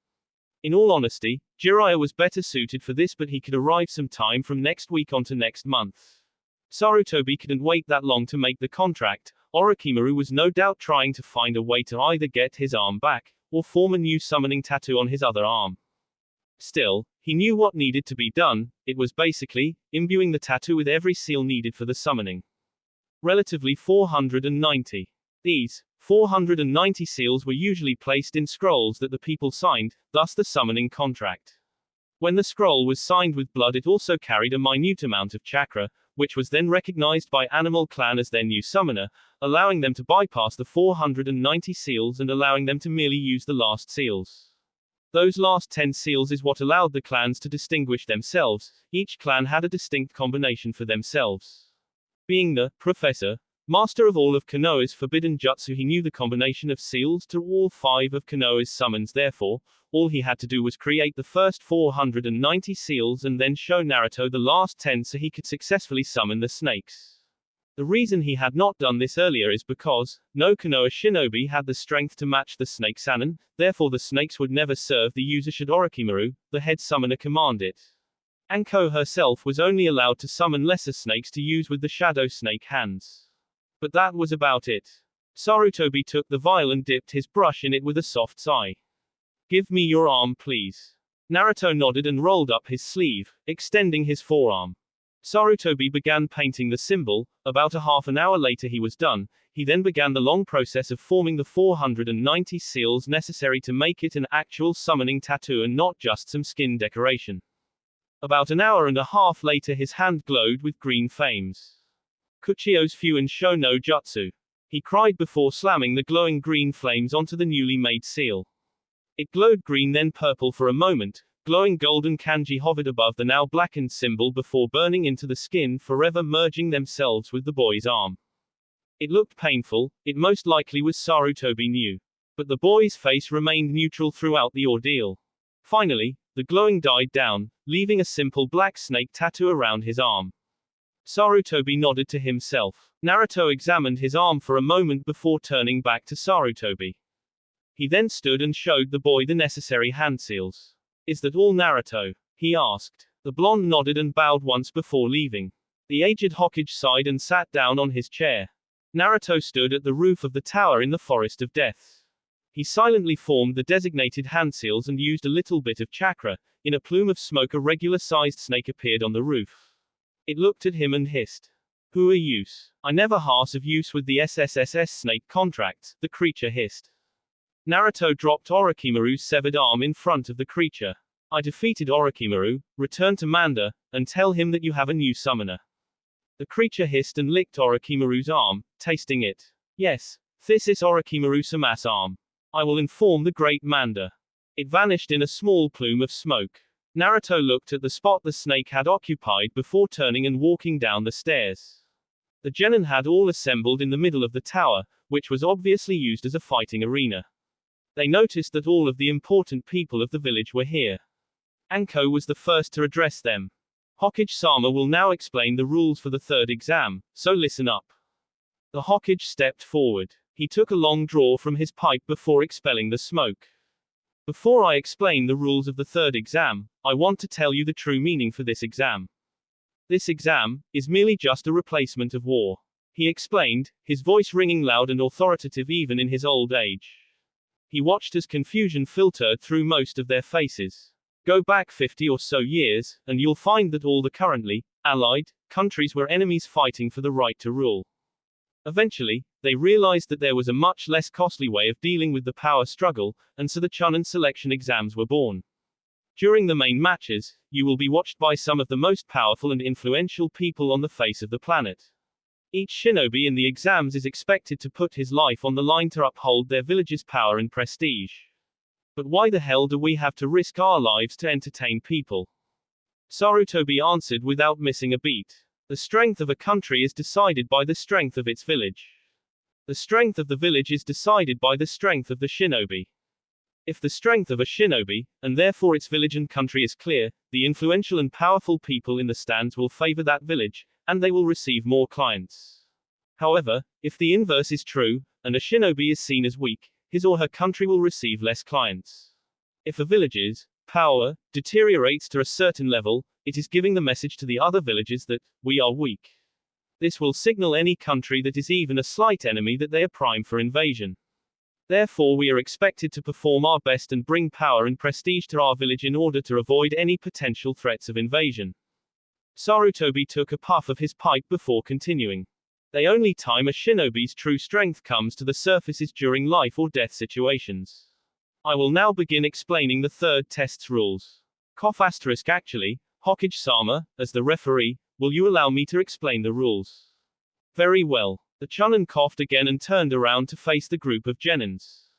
In all honesty, Jiraiya was better suited for this, but he could arrive some time from next week onto next month. Sarutobi couldn't wait that long to make the contract. Orochimaru was no doubt trying to find a way to either get his arm back, or form a new summoning tattoo on his other arm. Still, he knew what needed to be done. It was basically imbuing the tattoo with every seal needed for the summoning. Relatively 490. These 490 seals were usually placed in scrolls that the people signed, thus the summoning contract. When the scroll was signed with blood, it also carried a minute amount of chakra, which was then recognized by Animal Clan as their new summoner, allowing them to bypass the 490 seals and allowing them to merely use the last seals. Those last 10 seals is what allowed the clans to distinguish themselves. Each clan had a distinct combination for themselves. Being the professor Master of all of Konoha's forbidden jutsu, he knew the combination of seals to all 5 of Konoha's summons, therefore, all he had to do was create the first 490 seals and then show Naruto the last 10 so he could successfully summon the snakes. The reason he had not done this earlier is because no Konoha shinobi had the strength to match the snake Sannin, therefore the snakes would never serve the user should Orochimaru, the head summoner, command it. Anko herself was only allowed to summon lesser snakes to use with the shadow snake hands. But that was about it. Sarutobi took the vial and dipped his brush in it with a soft sigh. Give me your arm, please. Naruto nodded and rolled up his sleeve, extending his forearm. Sarutobi began painting the symbol. About a half an hour later he was done. He then began the long process of forming the 490 seals necessary to make it an actual summoning tattoo and not just some skin decoration. About an hour and a half later his hand glowed with green flames. Kuchio's Fuin Sho no Jutsu. He cried before slamming the glowing green flames onto the newly made seal. It glowed green then purple for a moment, glowing golden kanji hovered above the now blackened symbol before burning into the skin, forever merging themselves with the boy's arm. It looked painful, it most likely was, Sarutobi knew. But the boy's face remained neutral throughout the ordeal. Finally, the glowing died down, leaving a simple black snake tattoo around his arm. Sarutobi nodded to himself. Naruto examined his arm for a moment before turning back to Sarutobi. He then stood and showed the boy the necessary hand seals. Is that all, Naruto? He asked. The blonde nodded and bowed once before leaving. The aged Hokage sighed and sat down on his chair. Naruto stood at the roof of the tower in the Forest of Death. He silently formed the designated hand seals and used a little bit of chakra. In a plume of smoke a regular-sized snake appeared on the roof. It looked at him and hissed. Who are yous? I never heard of use with the SSSS snake contracts, the creature hissed. Naruto dropped Orochimaru's severed arm in front of the creature. I defeated Orochimaru, return to Manda, and tell him that you have a new summoner. The creature hissed and licked Orochimaru's arm, tasting it. Yes, this is Orochimaru-sama's arm. I will inform the great Manda. It vanished in a small plume of smoke. Naruto looked at the spot the snake had occupied before turning and walking down the stairs. The genin had all assembled in the middle of the tower, which was obviously used as a fighting arena. They noticed that all of the important people of the village were here. Anko was the first to address them. Hokage-sama will now explain the rules for the third exam, so listen up. The Hokage stepped forward. He took a long draw from his pipe before expelling the smoke. Before I explain the rules of the third exam, I want to tell you the true meaning for this exam. This exam is merely just a replacement of war. He explained, his voice ringing loud and authoritative even in his old age. He watched as confusion filtered through most of their faces. Go back 50 or so years, and you'll find that all the currently allied countries were enemies fighting for the right to rule. Eventually, they realized that there was a much less costly way of dealing with the power struggle, and so the Chunin selection exams were born. During the main matches, you will be watched by some of the most powerful and influential people on the face of the planet. Each shinobi in the exams is expected to put his life on the line to uphold their village's power and prestige. But why the hell do we have to risk our lives to entertain people? Sarutobi answered without missing a beat. The strength of a country is decided by the strength of its village. The strength of the village is decided by the strength of the shinobi. If the strength of a shinobi, and therefore its village and country is clear, the influential and powerful people in the stands will favor that village, and they will receive more clients. However, if the inverse is true, and a shinobi is seen as weak, his or her country will receive less clients. If a village's power deteriorates to a certain level, it is giving the message to the other villages that we are weak. This will signal any country that is even a slight enemy that they are prime for invasion. Therefore we are expected to perform our best and bring power and prestige to our village in order to avoid any potential threats of invasion. Sarutobi took a puff of his pipe before continuing. The only time a shinobi's true strength comes to the surface is during life or death situations. I will now begin explaining the third test's rules. Actually, Hokage-sama, as the referee, will you allow me to explain the rules? Very well. The Chunin coughed again and turned around to face the group of genins.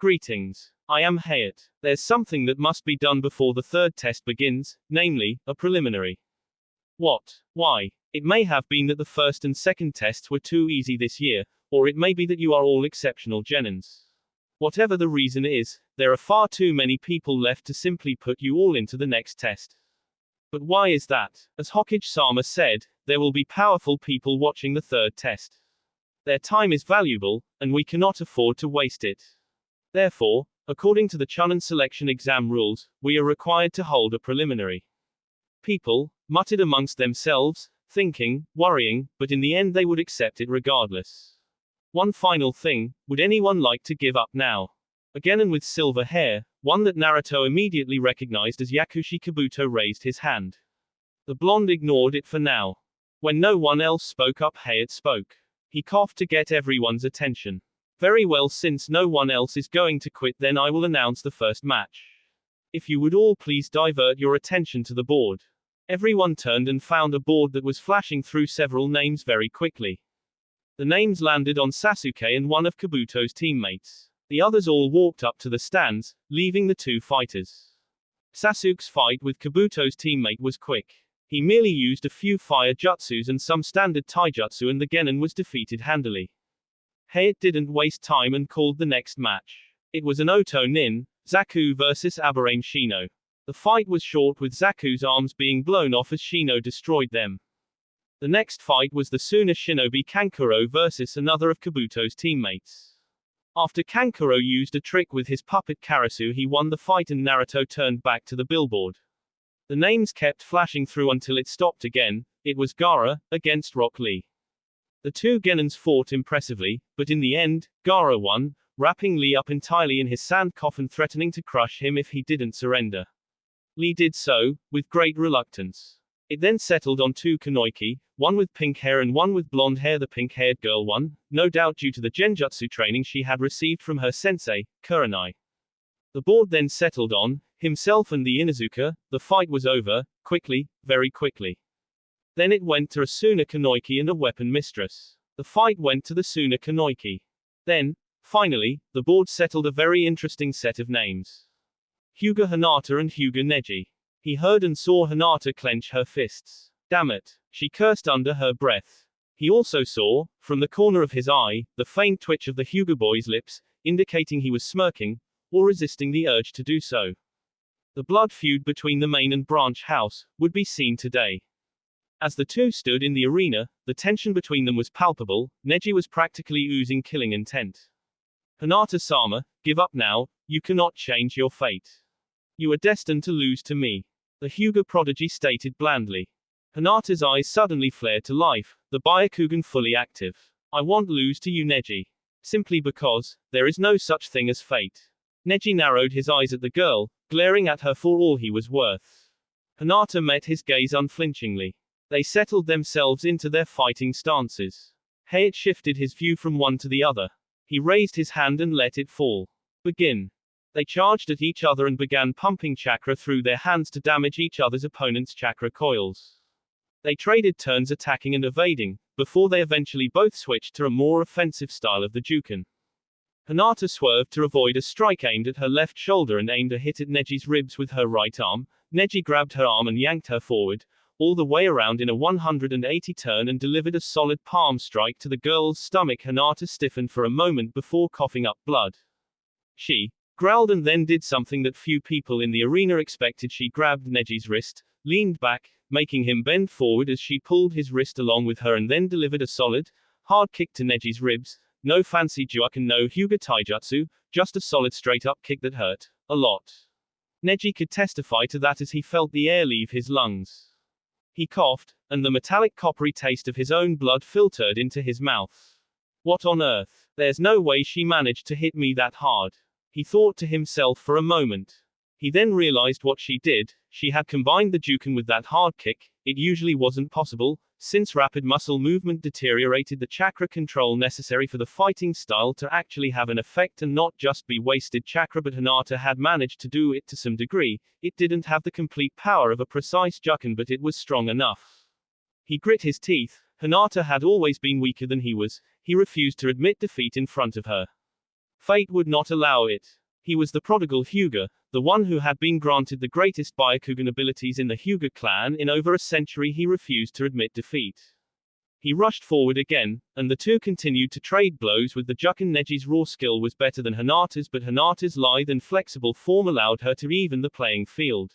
Greetings. I am Hayat. There's something that must be done before the third test begins, namely, a preliminary. What? Why? It may have been that the first and second tests were too easy this year, or it may be that you are all exceptional genins. Whatever the reason is, there are far too many people left to simply put you all into the next test. But why is that? As Hokage-sama said, there will be powerful people watching the third test. Their time is valuable, and we cannot afford to waste it. Therefore, according to the Chunin selection exam rules, we are required to hold a preliminary. People muttered amongst themselves, thinking, worrying, but in the end they would accept it regardless. One final thing, would anyone like to give up now? A genin with silver hair, one that Naruto immediately recognized as Yakushi Kabuto, raised his hand. The blonde ignored it for now. When no one else spoke up, Hayate spoke. He coughed to get everyone's attention. Very well, since no one else is going to quit, then I will announce the first match. If you would all please divert your attention to the board. Everyone turned and found a board that was flashing through several names very quickly. The names landed on Sasuke and one of Kabuto's teammates. The others all walked up to the stands, leaving the two fighters. Sasuke's fight with Kabuto's teammate was quick. He merely used a few fire jutsus and some standard taijutsu, and the genin was defeated handily. Hayate didn't waste time and called the next match. It was an Oto Nin, Zaku vs Aberrane Shino. The fight was short, with Zaku's arms being blown off as Shino destroyed them. The next fight was the Suna Shinobi Kankuro versus another of Kabuto's teammates. After Kankuro used a trick with his puppet Karasu, he won the fight and Naruto turned back to the billboard. The names kept flashing through until it stopped again. It was Gaara against Rock Lee. The two genins fought impressively, but in the end, Gaara won, wrapping Lee up entirely in his sand coffin, threatening to crush him if he didn't surrender. Lee did so, with great reluctance. It then settled on two Kunoichi, one with pink hair and one with blonde hair. The pink-haired girl won, no doubt due to the genjutsu training she had received from her sensei, Kurenai. The board then settled on himself and the Inuzuka. The fight was over, quickly, very quickly. Then it went to a Suna Kunoichi and a weapon mistress. The fight went to the Suna Kunoichi. Then, finally, the board settled a very interesting set of names. Hyuga Hinata and Hyuga Neji. He heard and saw Hinata clench her fists. Damn it, she cursed under her breath. He also saw, from the corner of his eye, the faint twitch of the Hyuga boy's lips, indicating he was smirking, or resisting the urge to do so. The blood feud between the main and branch house would be seen today. As the two stood in the arena, the tension between them was palpable. Neji was practically oozing killing intent. Hinata-sama, give up now, you cannot change your fate. You are destined to lose to me. The Hyuga prodigy stated blandly. Hinata's eyes suddenly flared to life, the Byakugan fully active. I won't lose to you, Neji. Simply because, there is no such thing as fate. Neji narrowed his eyes at the girl, glaring at her for all he was worth. Hinata met his gaze unflinchingly. They settled themselves into their fighting stances. Hayate shifted his view from one to the other. He raised his hand and let it fall. Begin. They charged at each other and began pumping chakra through their hands to damage each other's opponent's chakra coils. They traded turns attacking and evading, before they eventually both switched to a more offensive style of the Juken. Hinata swerved to avoid a strike aimed at her left shoulder and aimed a hit at Neji's ribs with her right arm. Neji grabbed her arm and yanked her forward, all the way around in a 180 turn, and delivered a solid palm strike to the girl's stomach. Hinata stiffened for a moment before coughing up blood. She growled and then did something that few people in the arena expected. She grabbed Neji's wrist, leaned back, making him bend forward as she pulled his wrist along with her, and then delivered a solid, hard kick to Neji's ribs. No fancy Juken, no Hyuga taijutsu, just a solid straight-up kick that hurt a lot. Neji could testify to that as he felt the air leave his lungs. He coughed, and the metallic coppery taste of his own blood filtered into his mouth. What on earth? There's no way she managed to hit me that hard. He thought to himself for a moment. He then realized what she did. She had combined the Juken with that hard kick. It usually wasn't possible, since rapid muscle movement deteriorated the chakra control necessary for the fighting style to actually have an effect and not just be wasted chakra, but Hinata had managed to do it to some degree. It didn't have the complete power of a precise Juken, but it was strong enough. He grit his teeth. Hinata had always been weaker than he was. He refused to admit defeat in front of her. Fate would not allow it. He was the prodigal Hyuga, the one who had been granted the greatest Byakugan abilities in the Hyuga clan. In over a century he refused to admit defeat. He rushed forward again, and the two continued to trade blows with the Juken. Neji's raw skill was better than Hinata's, but Hinata's lithe and flexible form allowed her to even the playing field.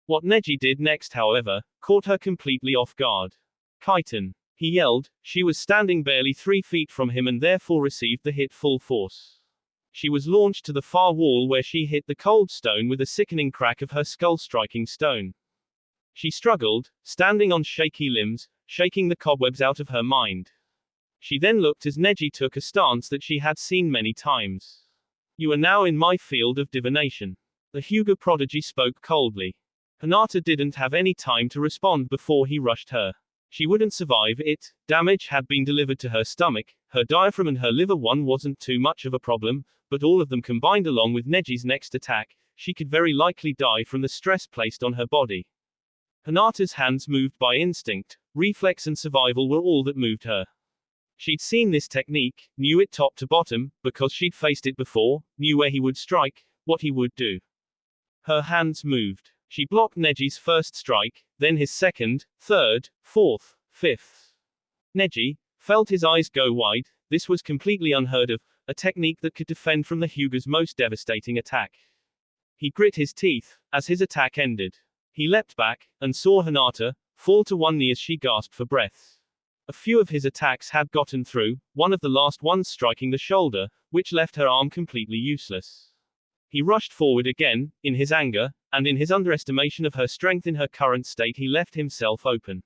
What Neji did next, however, caught her completely off guard. Kaiten! He yelled. She was standing barely 3 feet from him and therefore received the hit full force. She was launched to the far wall where she hit the cold stone with a sickening crack of her skull striking stone. She struggled, standing on shaky limbs, shaking the cobwebs out of her mind. She then looked as Neji took a stance that she had seen many times. You are now in my field of divination. The Hyuga prodigy spoke coldly. Hinata didn't have any time to respond before he rushed her. She wouldn't survive it. Damage had been delivered to her stomach, her diaphragm and her liver. One wasn't too much of a problem, but all of them combined along with Neji's next attack, she could very likely die from the stress placed on her body. Hinata's hands moved by instinct, reflex and survival were all that moved her. She'd seen this technique, knew it top to bottom, because she'd faced it before, knew where he would strike, what he would do. Her hands moved. She blocked Neji's first strike, then his second, third, fourth, fifth. Neji felt his eyes go wide. This was completely unheard of, a technique that could defend from the Hyuga's most devastating attack. He grit his teeth as his attack ended. He leapt back and saw Hinata fall to one knee as she gasped for breath. A few of his attacks had gotten through, one of the last ones striking the shoulder, which left her arm completely useless. He rushed forward again, in his anger, and in his underestimation of her strength in her current state he left himself open.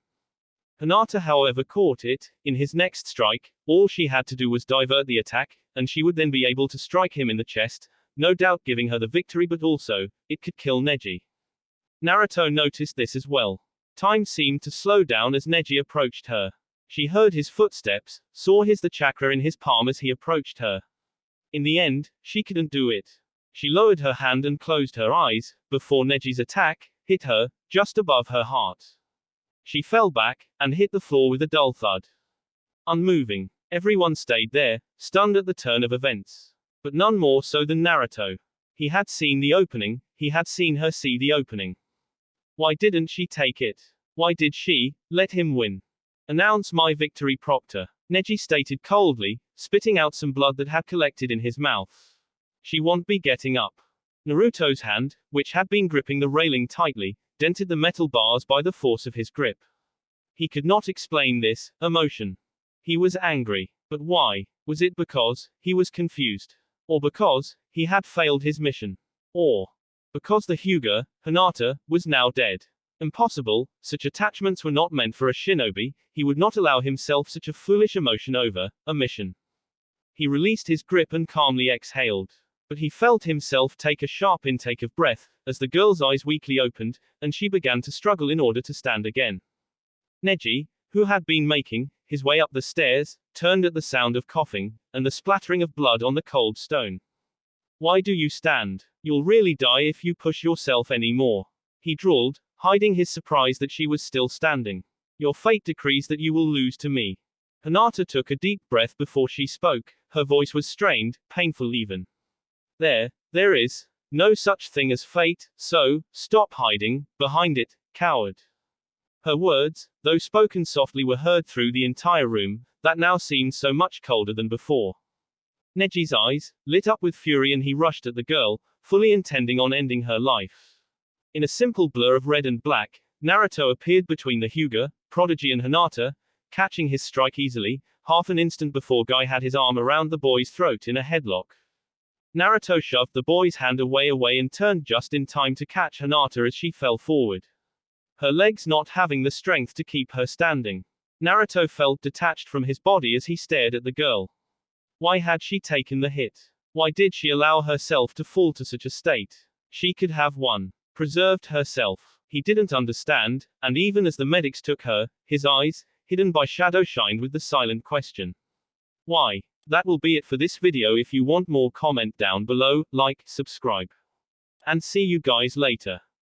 Hinata however caught it. In his next strike, all she had to do was divert the attack, and she would then be able to strike him in the chest, no doubt giving her the victory, but also, it could kill Neji. Naruto noticed this as well. Time seemed to slow down as Neji approached her. She heard his footsteps, saw the chakra in his palm as he approached her. In the end, she couldn't do it. She lowered her hand and closed her eyes, before Neji's attack hit her, just above her heart. She fell back, and hit the floor with a dull thud. Unmoving. Everyone stayed there, stunned at the turn of events. But none more so than Naruto. He had seen the opening, he had seen her see the opening. Why didn't she take it? Why did she let him win? Announce my victory, Proctor, Neji stated coldly, spitting out some blood that had collected in his mouth. She won't be getting up. Naruto's hand, which had been gripping the railing tightly, dented the metal bars by the force of his grip. He could not explain this emotion. He was angry. But why? Was it because he was confused? Or because he had failed his mission? Or because the Hyuga, Hinata, was now dead? Impossible. Such attachments were not meant for a shinobi. He would not allow himself such a foolish emotion over a mission. He released his grip and calmly exhaled. But he felt himself take a sharp intake of breath, as the girl's eyes weakly opened, and she began to struggle in order to stand again. Neji, who had been making his way up the stairs, turned at the sound of coughing, and the splattering of blood on the cold stone. Why do you stand? You'll really die if you push yourself any more. He drawled, hiding his surprise that she was still standing. Your fate decrees that you will lose to me. Hinata took a deep breath before she spoke. Her voice was strained, painful even. There is no such thing as fate, so stop hiding behind it, coward. Her words, though spoken softly, were heard through the entire room, that now seemed so much colder than before. Neji's eyes lit up with fury and he rushed at the girl, fully intending on ending her life. In a simple blur of red and black, Naruto appeared between the Hyuga, Prodigy and Hinata, catching his strike easily, half an instant before Guy had his arm around the boy's throat in a headlock. Naruto shoved the boy's hand away and turned just in time to catch Hinata as she fell forward. Her legs not having the strength to keep her standing. Naruto felt detached from his body as he stared at the girl. Why had she taken the hit? Why did she allow herself to fall to such a state? She could have won. Preserved herself. He didn't understand, and even as the medics took her, his eyes, hidden by shadow, shined with the silent question. Why? That will be it for this video. If you want more, comment down below, like, subscribe. And see you guys later.